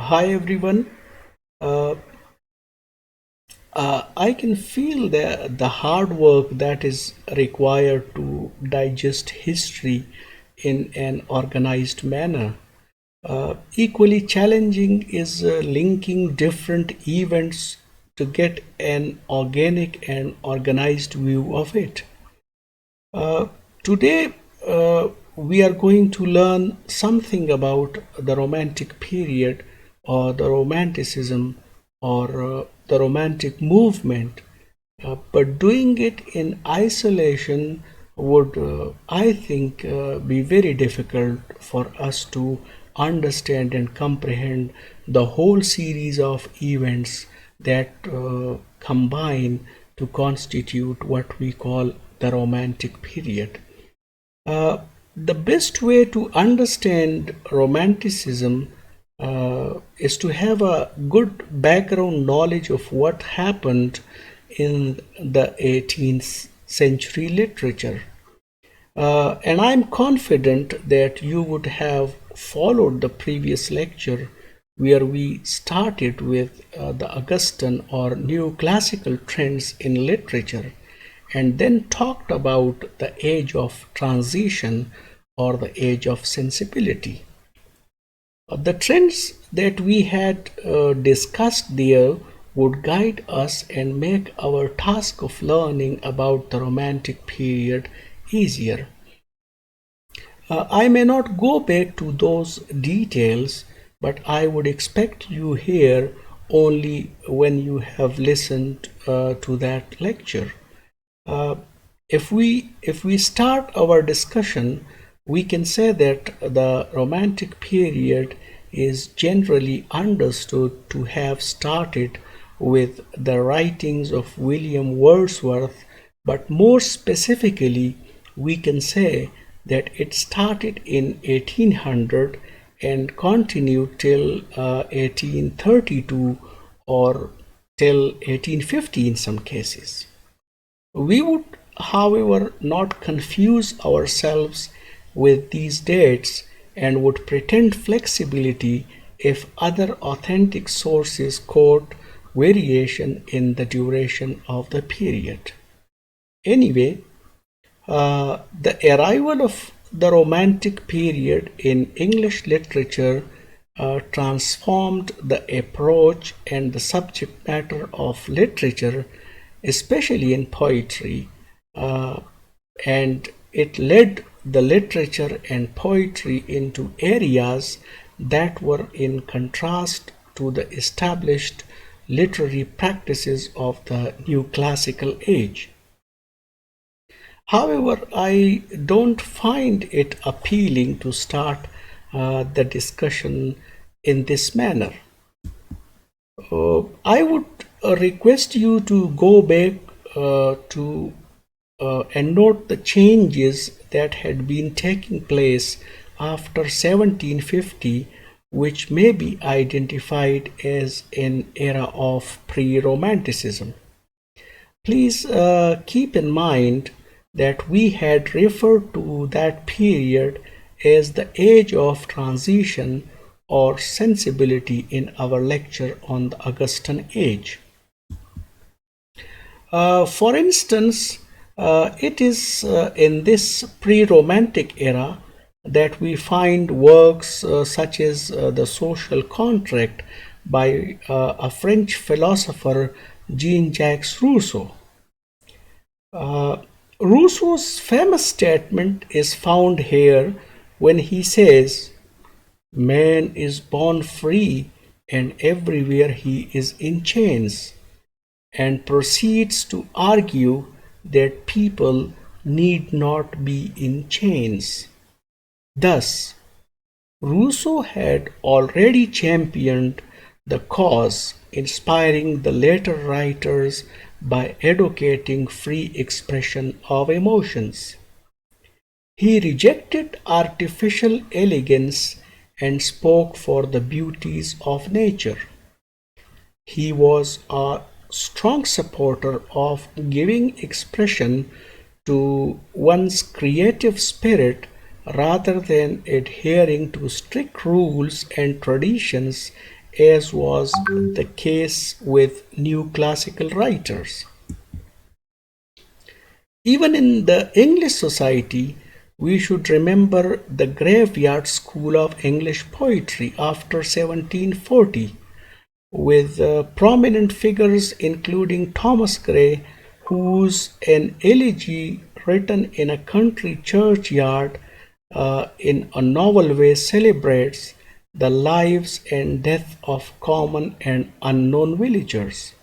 Hi everyone. Uh, I can feel the hard work that is required to digest history in an organized manner. Equally challenging is linking different events to get an organic and organized view of it. Uh, Today, we are going to learn something about the Romantic period or the Romanticism or the Romantic movement, but doing it in isolation would, I think, be very difficult for us to understand and comprehend the whole series of events that combine to constitute what we call the Romantic period. Uh, the best way to understand Romanticism is to have a good background knowledge of what happened in the 18th century literature. And I'm confident that you would have followed the previous lecture where we started with the Augustan or new classical trends in literature and then talked about the age of transition or the age of sensibility. The trends that we had discussed there would guide us and make our task of learning about the Romantic period easier. I may not go back to those details, but I would expect you here only when you have listened to that lecture. Uh, if we start our discussion, we can say that the Romantic period is generally understood to have started with the writings of William Wordsworth, but more specifically, we can say that it started in 1800 and continued till 1832 or till 1850 in some cases. We would, however, not confuse ourselves with these dates and would pretend flexibility if other authentic sources quote variation in the duration of the period. Anyway, the arrival of the Romantic period in English literature transformed the approach and the subject matter of literature, especially in poetry, uh, and it led the literature and poetry into areas that were in contrast to the established literary practices of the new classical age. However, I don't find it appealing to start the discussion in this manner. I would request you to go back to and note the changes that had been taking place after 1750, which may be identified as an era of pre-Romanticism. Please keep in mind that we had referred to that period as the age of transition or sensibility in our lecture on the Augustan age. For instance, it is in this pre-Romantic era that we find works such as The Social Contract by a French philosopher, Jean-Jacques Rousseau. Uh, Rousseau's famous statement is found here when he says, "Man is born free, and everywhere he is in chains," and proceeds to argue that people need not be in chains. Thus, Rousseau had already championed the cause, inspiring the later writers by advocating free expression of emotions. He rejected artificial elegance and spoke for the beauties of nature. He was a strong supporter of giving expression to one's creative spirit rather than adhering to strict rules and traditions as was the case with new classical writers. Even in the English society, we should remember the graveyard school of English poetry after 1740, with prominent figures including Thomas Gray, whose an elegy written in a country churchyard in a novel way celebrates the lives and death of common and unknown villagers.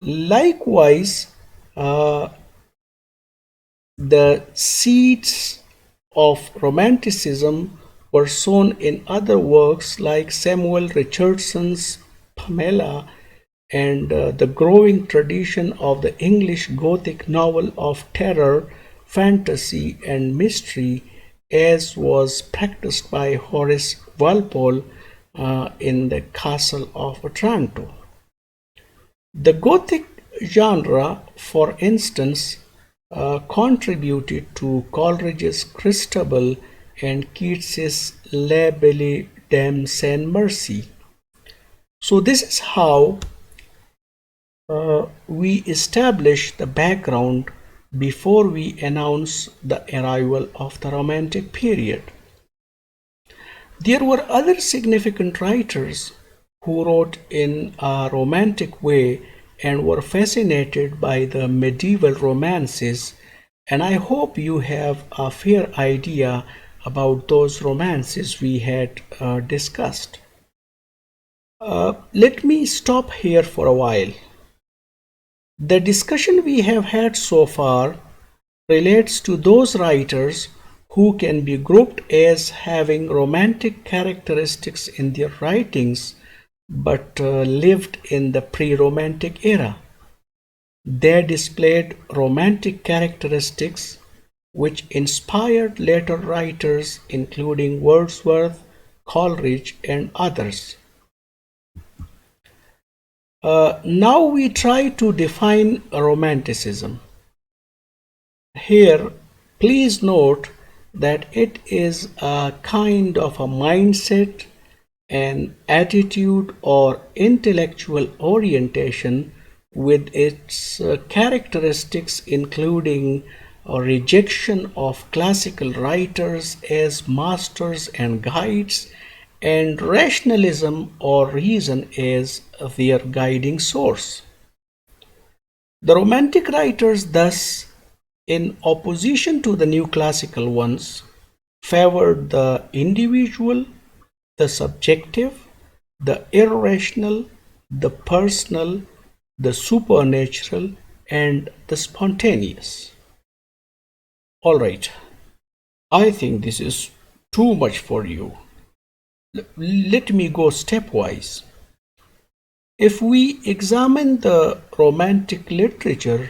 Likewise, uh, the seeds of Romanticism were sown in other works like Samuel Richardson's Pamela and the growing tradition of the English Gothic novel of terror, fantasy, and mystery, as was practiced by Horace Walpole in the Castle of Otranto. The Gothic genre, for instance, contributed to Coleridge's Christabel and Keats's La Belle Dame sans Merci. So this is how we establish the background before we announce the arrival of the Romantic period. There were other significant writers who wrote in a romantic way and were fascinated by the medieval romances, and I hope you have a fair idea about those romances we had discussed. Let me stop here for a while. The discussion we have had so far relates to those writers who can be grouped as having romantic characteristics in their writings but lived in the pre-romantic era. They displayed romantic characteristics which inspired later writers including Wordsworth, Coleridge, and others. Now we try to define Romanticism. Here, please note that it is a kind of a mindset, an attitude, or intellectual orientation with its characteristics including a rejection of classical writers as masters and guides, and rationalism or reason as their guiding source. The Romantic writers, thus, in opposition to the new classical ones, favored the individual, the subjective, the irrational, the personal, the supernatural, and the spontaneous. All right, I think this is too much for you. Let me go stepwise. If we examine the Romantic literature,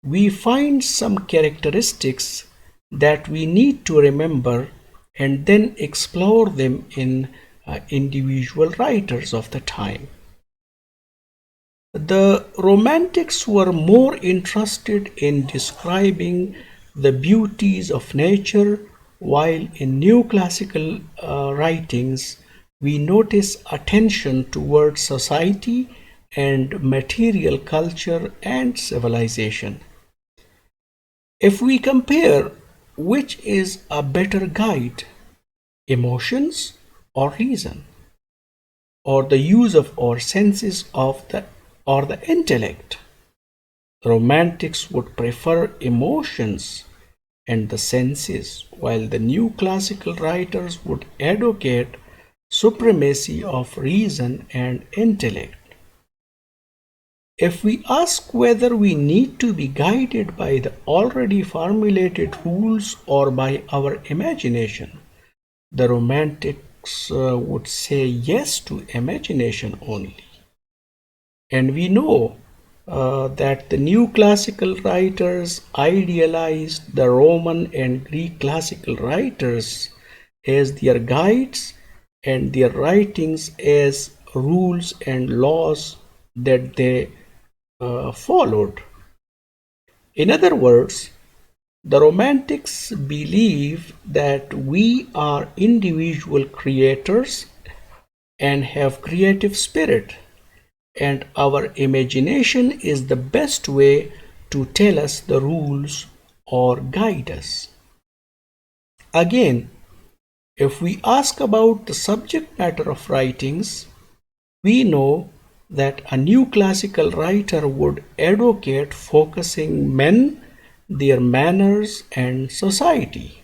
we find some characteristics that we need to remember and then explore them in individual writers of the time. The Romantics were more interested in describing the beauties of nature, while in new classical writings we notice attention towards society and material culture and civilization. If we compare which is a better guide, emotions or reason, or the use of our senses or the intellect, Romantics would prefer emotions and the senses, while the new classical writers would advocate supremacy of reason and intellect. If we ask whether we need to be guided by the already formulated rules or by our imagination, the Romantics would say yes to imagination only. And we know that the new classical writers idealized the Roman and Greek classical writers as their guides and their writings as rules and laws that they followed. In other words, the Romantics believe that we are individual creators and have creative spirit, and our imagination is the best way to tell us the rules or guide us. Again, if we ask about the subject matter of writings, we know that a new classical writer would advocate focusing men, their manners, and society,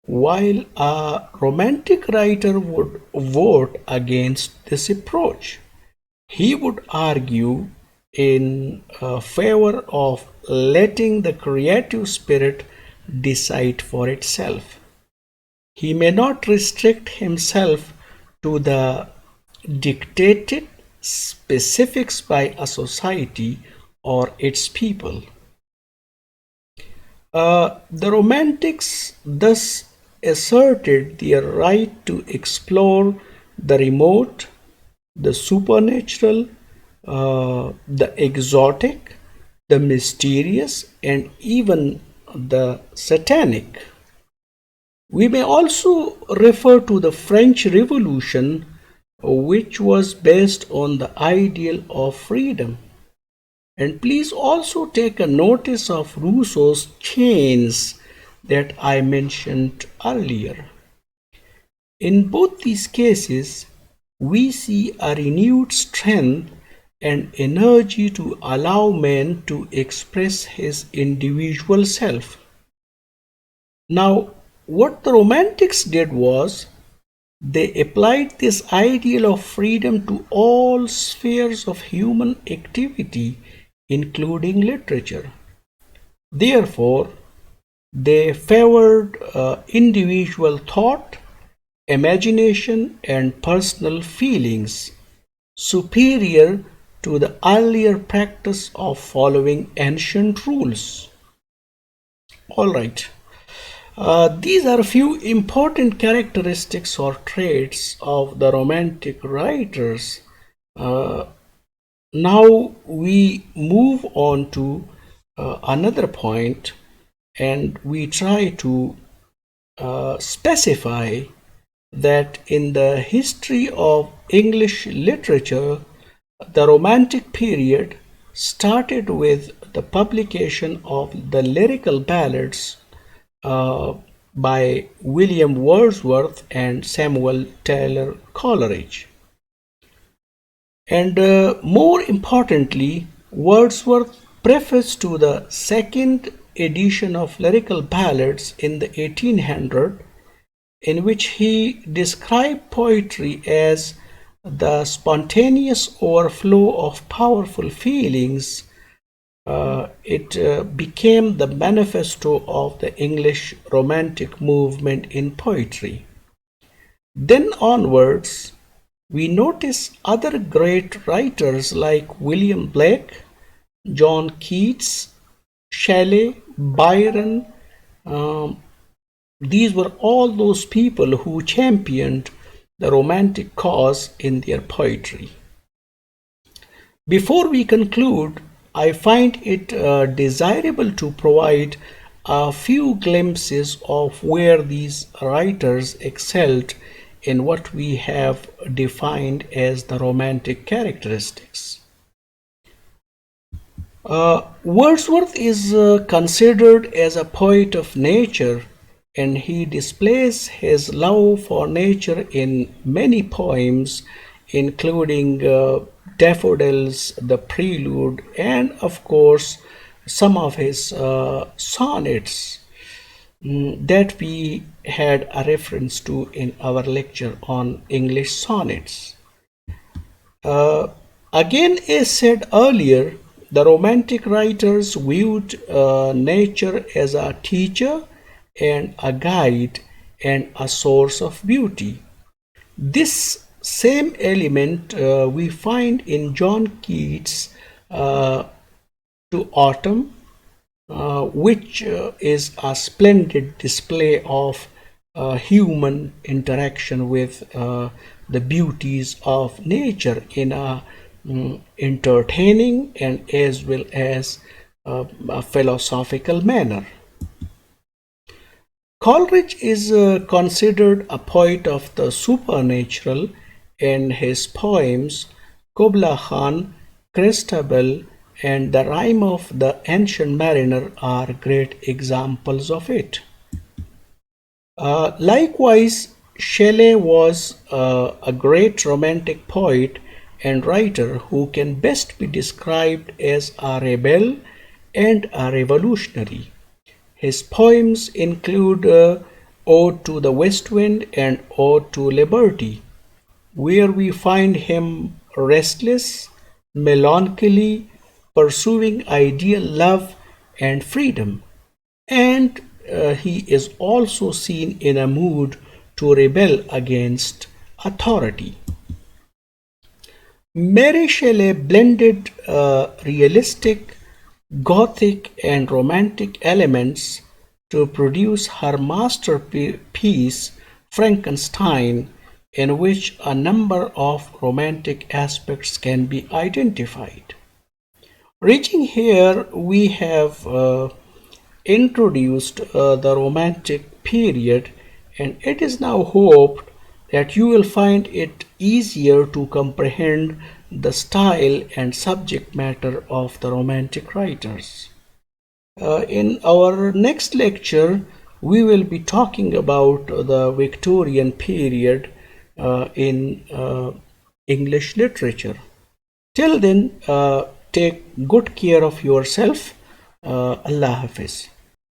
while a romantic writer would vote against this approach. He would argue in favor of letting the creative spirit decide for itself. He may not restrict himself to the dictated specifics by a society or its people. The Romantics thus asserted their right to explore the remote, the supernatural, the exotic, the mysterious, and even the satanic. We may also refer to the French Revolution, which was based on the ideal of freedom. And please also take a notice of Rousseau's chains that I mentioned earlier. In both these cases, we see a renewed strength and energy to allow man to express his individual self. Now, what the Romantics did was they applied this ideal of freedom to all spheres of human activity, including literature. Therefore, they favored individual thought, imagination, and personal feelings, superior to the earlier practice of following ancient rules. All right. These are a few important characteristics or traits of the Romantic writers. Now we move on to another point, and we try to specify that in the history of English literature, the Romantic period started with the publication of the Lyrical Ballads by William Wordsworth and Samuel Taylor Coleridge. And more importantly, Wordsworth's preface to the second edition of Lyrical Ballads in the 1800s, in which he described poetry as the spontaneous overflow of powerful feelings, it became the manifesto of the English Romantic movement in poetry. Then onwards, we notice other great writers like William Blake, John Keats, Shelley, Byron. These were all those people who championed the Romantic cause in their poetry. Before we conclude, I find it desirable to provide a few glimpses of where these writers excelled in what we have defined as the Romantic characteristics. Wordsworth is considered as a poet of nature, and he displays his love for nature in many poems, including Daffodils, The Prelude, and of course some of his sonnets that we had a reference to in our lecture on English sonnets. Again, as said earlier, the Romantic writers viewed nature as a teacher and a guide and a source of beauty. This same element we find in John Keats' To Autumn, which is a splendid display of human interaction with the beauties of nature in a entertaining and as well as a philosophical manner. Coleridge is considered a poet of the supernatural In his poems, Kubla Khan, Christabel, and the Rime of the Ancient Mariner are great examples of it. Likewise, Shelley was a great romantic poet and writer who can best be described as a rebel and a revolutionary. His poems include Ode to the West Wind and Ode to Liberty, where we find him restless, melancholy, pursuing ideal love and freedom. And he is also seen in a mood to rebel against authority. Mary Shelley blended realistic, Gothic, and Romantic elements to produce her masterpiece Frankenstein, in which a number of romantic aspects can be identified. Reaching here, we have introduced the Romantic period, and it is now hoped that you will find it easier to comprehend the style and subject matter of the Romantic writers. In our next lecture, we will be talking about the Victorian period in English literature. Till then, take good care of yourself. Allah Hafiz.